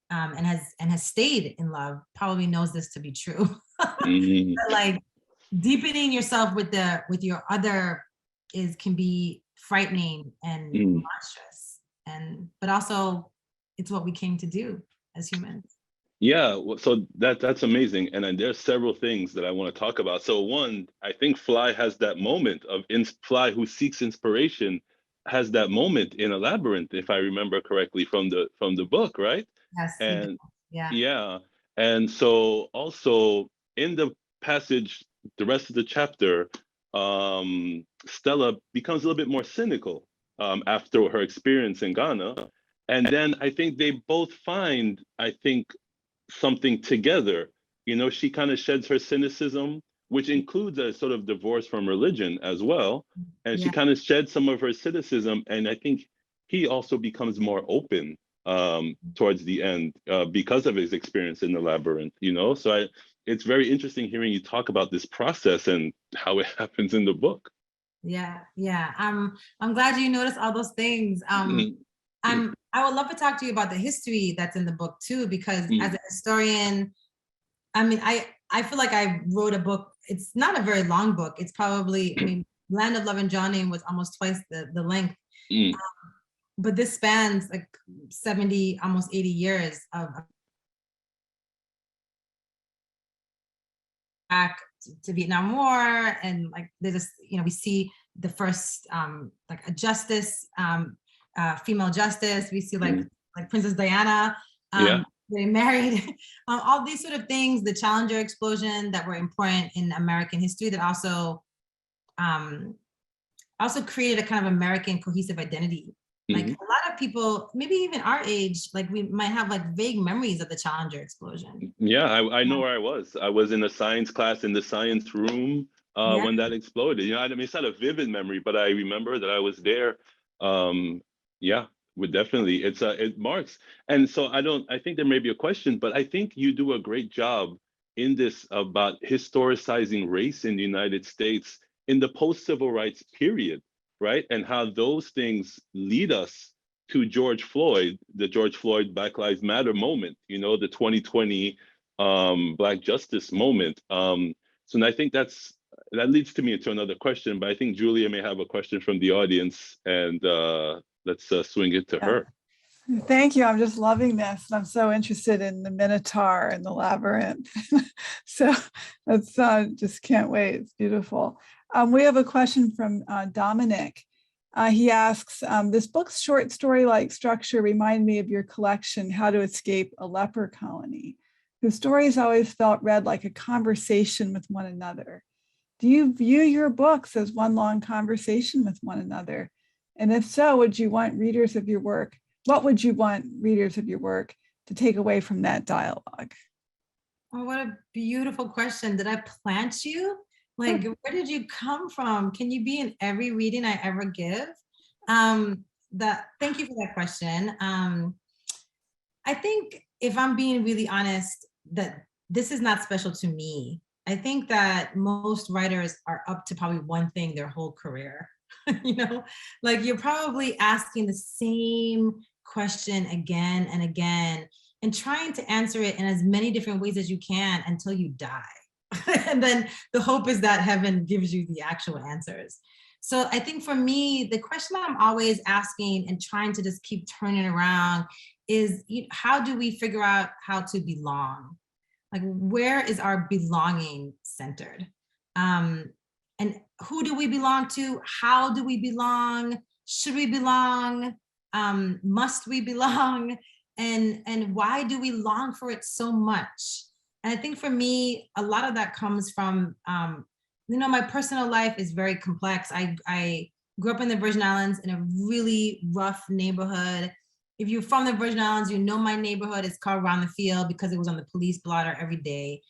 and has stayed in love probably knows this to be true. But like deepening yourself with your other can be frightening and monstrous, but also it's what we came to do as humans. Yeah, so that's amazing. And then there's several things that I want to talk about. So one, I think Fly has that moment of Fly who seeks inspiration has that moment in a labyrinth, if I remember correctly from the book, right? Yes. And yeah. And so also in the passage, the rest of the chapter, Stella becomes a little bit more cynical after her experience in Ghana. And then I think they both find, something together. She kind of sheds her cynicism, which includes a sort of divorce from religion as well. And she kind of sheds some of her cynicism. And I think he also becomes more open towards the end because of his experience in the labyrinth, So it's very interesting hearing you talk about this process and how it happens in the book. Yeah. I'm glad you noticed all those things. I would love to talk to you about the history that's in the book too, because as a historian, I I feel like I wrote a book. It's not a very long book. It's probably, I mean, Land of Love and Drowning was almost twice the length. Mm. But this spans like 70, almost 80 years of back to Vietnam War. And like, there's this, you know, we see the first like a justice, female justice. We see like Princess Diana Yeah. getting married, all these sort of things, the Challenger explosion that were important in American history that also created a kind of American cohesive identity. Like a lot of people, maybe even our age, like we might have like vague memories of the Challenger explosion. Yeah, I know where I was. I was in a science class in the science room when that exploded. You know, I mean, it's not a vivid memory, but I remember that I was there. Yeah, would definitely. It marks. And so I think there may be a question, but I think you do a great job in this about historicizing race in the United States in the post-civil rights period, right? And how those things lead us to George Floyd, the George Floyd Black Lives Matter moment, you know, the 2020 Black justice moment. So I think that leads to me into another question, but I think Julia may have a question from the audience, and let's swing it to her. Thank you. I'm just loving this. And I'm so interested in the Minotaur and the labyrinth. So that's just can't wait. It's beautiful. We have a question from Dominic. He asks, this book's short story-like structure remind me of your collection, How to Escape a Leper Colony. The stories always felt read like a conversation with one another. Do you view your books as one long conversation with one another? And if so, would you want readers of your work, what would you want readers of your work to take away from that dialogue? Oh, what a beautiful question. Did I plant you? Like, where did you come from? Can you be in every reading I ever give? Thank you for that question. I think if I'm being really honest, that this is not special to me. I think that most writers are up to probably one thing their whole career. You know, like you're probably asking the same question again and again and trying to answer it in as many different ways as you can until you die. And then the hope is that heaven gives you the actual answers. So I think for me, the question I'm always asking and trying to just keep turning around is, how do we figure out how to belong? Like, where is our belonging centered? And who do we belong to? How do we belong? Should we belong? Must we belong? And why do we long for it so much? And I think for me, a lot of that comes from, my personal life is very complex. I grew up in the Virgin Islands in a really rough neighborhood. If you're from the Virgin Islands, you know my neighborhood is called Round the Field because it was on the police blotter every day.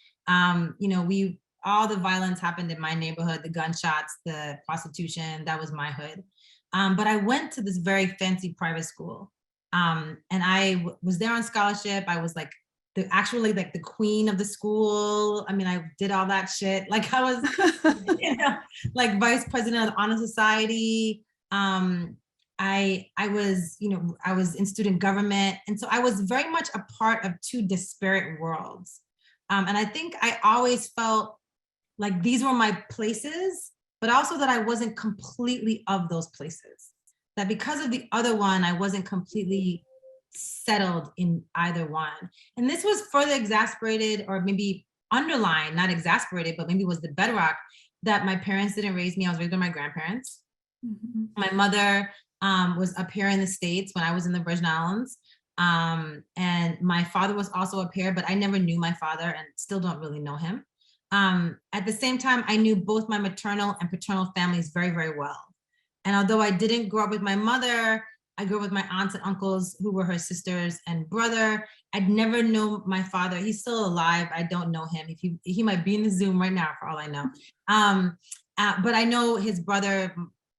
All the violence happened in my neighborhood, the gunshots, the prostitution, that was my hood. But I went to this very fancy private school. And I was there on scholarship. I was like the queen of the school. I mean, I did all that shit. Like I was, like vice president of the Honor Society. I was in student government. And so I was very much a part of two disparate worlds. And I think I always felt like these were my places, but also that I wasn't completely of those places. That because of the other one, I wasn't completely settled in either one. And this was further exasperated, or maybe underlined, not exasperated, but maybe was the bedrock, that my parents didn't raise me. I was raised by my grandparents. Mm-hmm. My mother was up here in the States when I was in the Virgin Islands. And my father was also up here, but I never knew my father and still don't really know him. At the same time, I knew both my maternal and paternal families very, very well. And although I didn't grow up with my mother, I grew up with my aunts and uncles who were her sisters and brother. I'd never known my father. He's still alive. I don't know him. He might be in the Zoom right now for all I know. But I know his brother,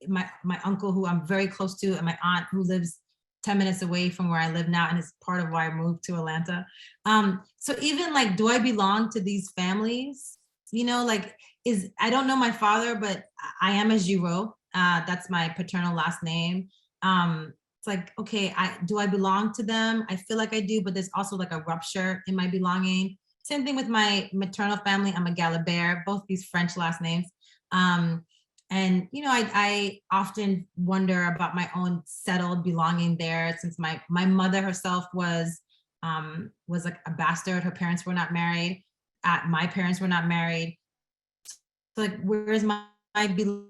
my uncle, who I'm very close to, and my aunt who lives 10 minutes away from where I live now, and is part of why I moved to Atlanta. So even like, do I belong to these families? I don't know my father, but I am a Giraud. That's my paternal last name. It's like, okay, do I belong to them? I feel like I do, but there's also like a rupture in my belonging. Same thing with my maternal family. I'm a Galabert, both these French last names. And I often wonder about my own settled belonging there, since my mother herself was like a bastard. Her parents were not married. My parents were not married. So like, where's my belonging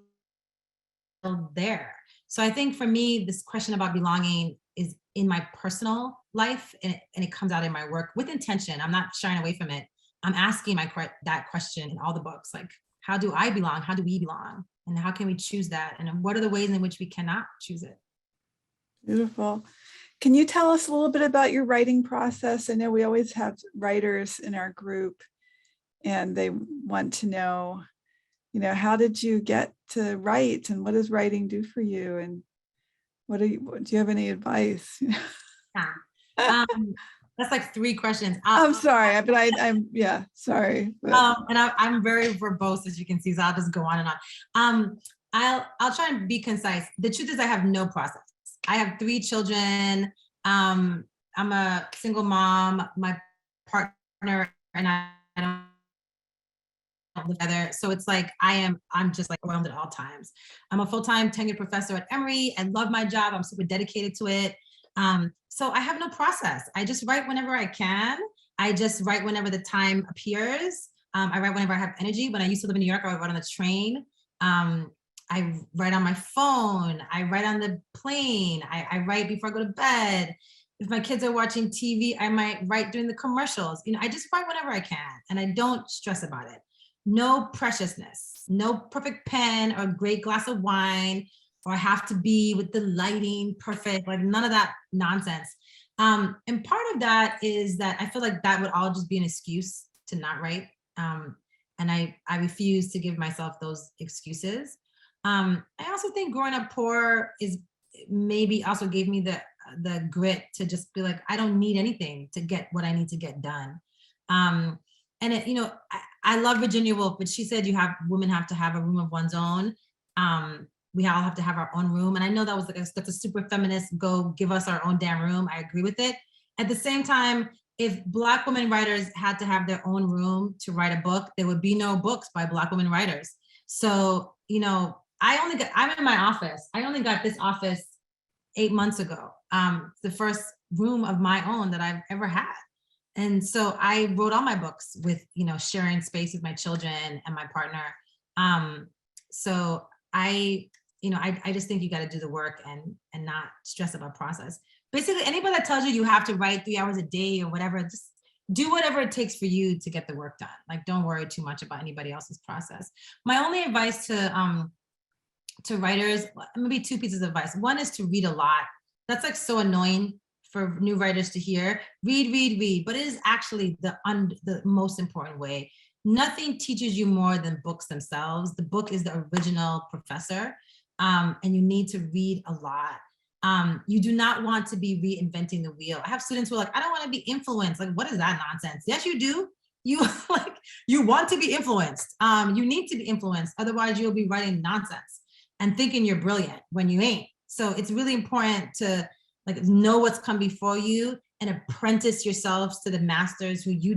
there? So I think for me, this question about belonging is in my personal life, and it comes out in my work with intention. I'm not shying away from it. I'm asking that question in all the books, like, how do I belong? How do we belong? And how can we choose that? And what are the ways in which we cannot choose it? Beautiful. Can you tell us a little bit about your writing process? I know we always have writers in our group, and they want to know, how did you get to write, and what does writing do for you? And do you have any advice? Yeah. That's like 3 questions. I'm sorry, but I'm sorry. But. And I'm very verbose, as you can see, so I'll just go on and on. I'll try and be concise. The truth is, I have no process. I have 3 children. I'm a single mom. My partner and I don't live together, so it's like I'm just like overwhelmed at all times. I'm a full-time tenured professor at Emory. I love my job. I'm super dedicated to it. So I have no process. I just write whenever I can. I just write whenever the time appears. I write whenever I have energy. When I used to live in New York, I would write on the train. I write on my phone. I write on the plane. I write before I go to bed. If my kids are watching TV, I might write during the commercials. I just write whenever I can, and I don't stress about it. No preciousness, no perfect pen or great glass of wine, or I have to be with the lighting perfect, like none of that nonsense. And part of that is that I feel like that would all just be an excuse to not write. And I refuse to give myself those excuses. I also think growing up poor is maybe also gave me the grit to just be like, I don't need anything to get what I need to get done. And I love Virginia Woolf, but she said women have to have a room of one's own. We all have to have our own room. And I know that's a super feminist, go give us our own damn room. I agree with it. At the same time, if Black women writers had to have their own room to write a book, there would be no books by Black women writers. So, I'm in my office. I only got this office 8 months ago. The first room of my own that I've ever had. And so I wrote all my books with, sharing space with my children and my partner. So I just think you got to do the work and not stress about process. Basically, anybody that tells you have to write 3 hours a day or whatever, just do whatever it takes for you to get the work done. Like, don't worry too much about anybody else's process. My only advice to writers, maybe 2 pieces of advice. One is to read a lot. That's like so annoying for new writers to hear. Read, but it is actually the most important way. Nothing teaches you more than books themselves. The book is the original professor, and you need to read a lot. You do not want to be reinventing the wheel. I have students who are like, I don't want to be influenced. Like, what is that nonsense? Yes, you do. You want to be influenced. You need to be influenced. Otherwise, you'll be writing nonsense and thinking you're brilliant when you ain't. So it's really important to know what's come before you and apprentice yourselves to the masters who you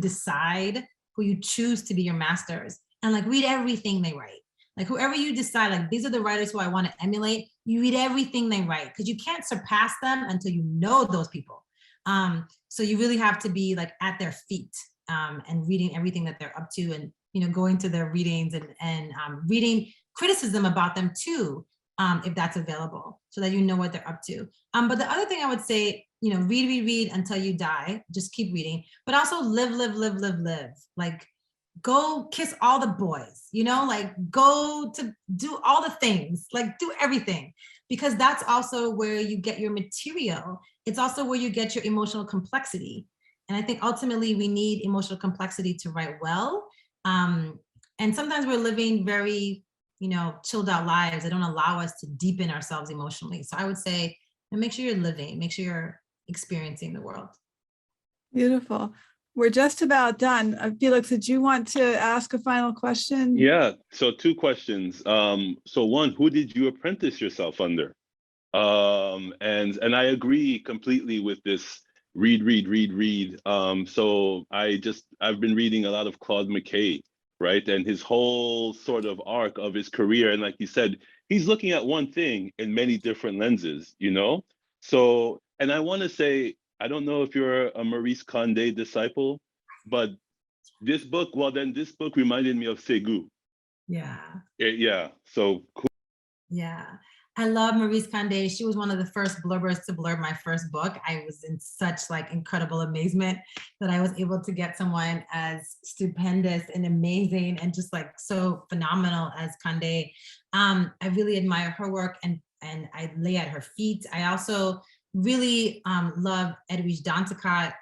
choose to be your masters, and read everything they write. Whoever you decide, these are the writers who I want to emulate, you read everything they write, because you can't surpass them until you know those people. So you really have to be at their feet, and reading everything that they're up to, and going to their readings and reading criticism about them too, if that's available, so that you know what they're up to. But the other thing I would say, read until you die. Just keep reading, but also live. Go kiss all the boys, go to do all the things, do everything, because that's also where you get your material. It's also where you get your emotional complexity. And I think ultimately we need emotional complexity to write well. And sometimes we're living very, chilled out lives that don't allow us to deepen ourselves emotionally. So I would say, make sure you're living, make sure you're experiencing the world. Beautiful. We're just about done. Felix, did you want to ask a final question? Yeah, so 2 questions. So one, who did you apprentice yourself under? And I agree completely with this read. So I've been reading a lot of Claude McKay, right? And his whole sort of arc of his career. And like you said, he's looking at one thing in many different lenses, you know? So, and I want to say, I don't know if you're a Maurice Condé disciple, but this book reminded me of Segu. Yeah. Yeah, so cool. Yeah. I love Maurice Condé. She was one of the first blurbers to blurb my first book. I was in such like incredible amazement that I was able to get someone as stupendous and amazing and just like so phenomenal as Condé. I really admire her work and I lay at her feet. I also really love Edwidge Danticat.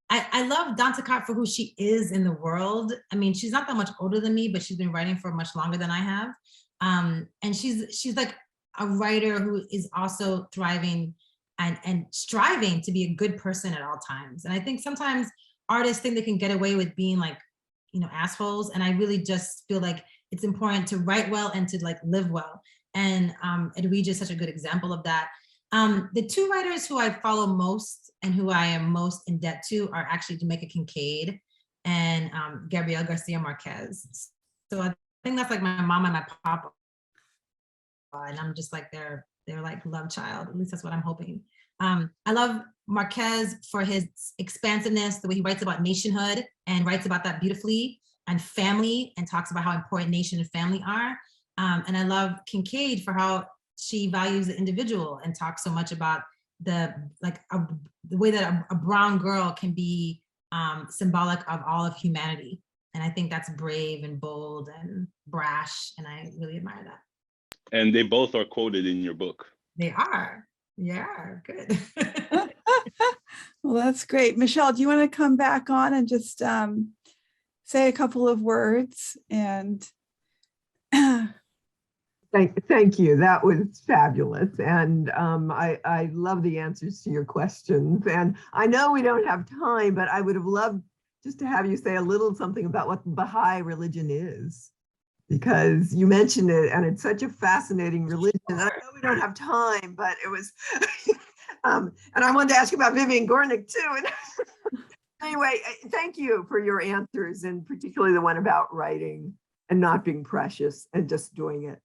I love Danticat for who she is in the world. I mean, she's not that much older than me, but she's been writing for much longer than I have. And she's like a writer who is also thriving and striving to be a good person at all times. And I think sometimes artists think they can get away with being like, you know, assholes. And I really just feel like it's important to write well and to like live well. And Edwidge is such a good example of that. The two writers who I follow most and who I am most in debt to are actually Jamaica Kincaid and Gabriel Garcia Marquez. So I think that's like my mom and my papa. And I'm just like they're like love child. At least that's what I'm hoping. I love Marquez for his expansiveness, the way he writes about nationhood and writes about that beautifully, and family, and talks about how important nation and family are. And I love Kincaid for how she values the individual and talks so much about the way that a brown girl can be symbolic of all of humanity. And I think that's brave and bold and brash, and I really admire that. And they both are quoted in your book. They are. Yeah, good. Well, that's great. Michelle, do you want to come back on and just say a couple of words? And Thank you. That was fabulous. And I love the answers to your questions. And I know we don't have time, but I would have loved just to have you say a little something about what Baha'i religion is, because you mentioned it and it's such a fascinating religion. I know we don't have time, but it was, and I wanted to ask you about Vivian Gornick too. And anyway, thank you for your answers, and particularly the one about writing and not being precious and just doing it.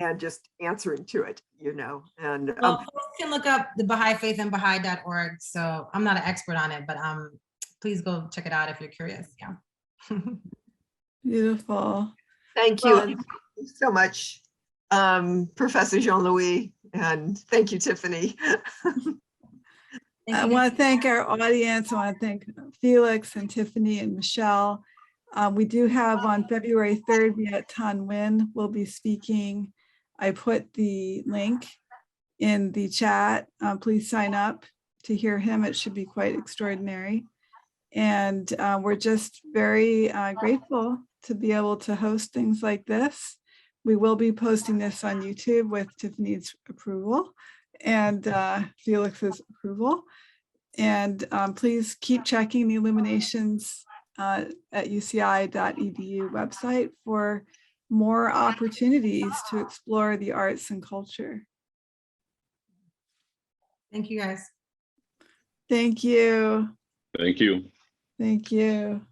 And just answering to it, you know. And well, folks can look up the Baha'i Faith and Baha'i.org. So I'm not an expert on it, but please go check it out if you're curious. Yeah. beautiful. thank you. And thank you so much, Professor Jean-Louis. And thank you, Tiffany. I want to thank our audience. I want to thank Felix and Tiffany and Michelle. We do have on February 3rd, Viet Thanh Nguyen will be speaking. I put the link in the chat. Please sign up to hear him. It should be quite extraordinary. And we're just very grateful to be able to host things like this. We will be posting this on YouTube with Tiffany's approval and Felix's approval. And please keep checking the Illuminations at uci.edu website for more opportunities to explore the arts and culture. Thank you, guys. Thank you. Thank you. Thank you.